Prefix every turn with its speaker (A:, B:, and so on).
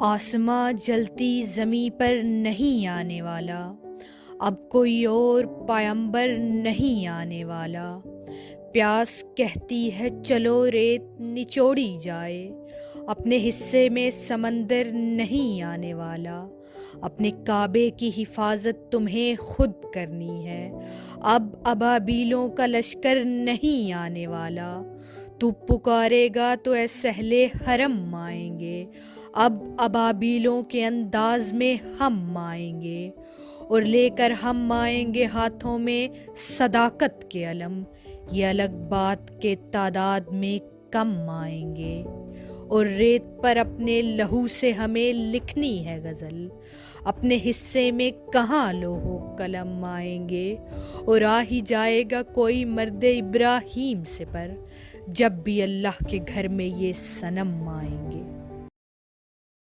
A: آسماں جلتی زمیں پر نہیں آنے والا، اب کوئی اور پیمبر نہیں آنے والا۔ پیاس کہتی ہے چلو ریت نچوڑی جائے، اپنے حصے میں سمندر نہیں آنے والا۔ اپنے کعبے کی حفاظت تمہیں خود کرنی ہے، اب ابابیلوں کا لشکر نہیں آنے والا۔ تو پکارے گا تو اے سہل حرم آئیں گے، اب ابابیلوں کے انداز میں ہم آئیں گے، اور لے کر ہم آئیں گے ہاتھوں میں صداقت کے علم۔ یہ الگ بات کہ تعداد میں کم آئیں گے، اور ریت پر اپنے لہو سے ہمیں لکھنی ہے غزل۔ اپنے حصے میں کہاں لوح و قلم آئیں گے، اور آ ہی جائے گا کوئی مرد ابراہیم سے پر، جب بھی اللہ کے گھر میں یہ صنم آئیں گے۔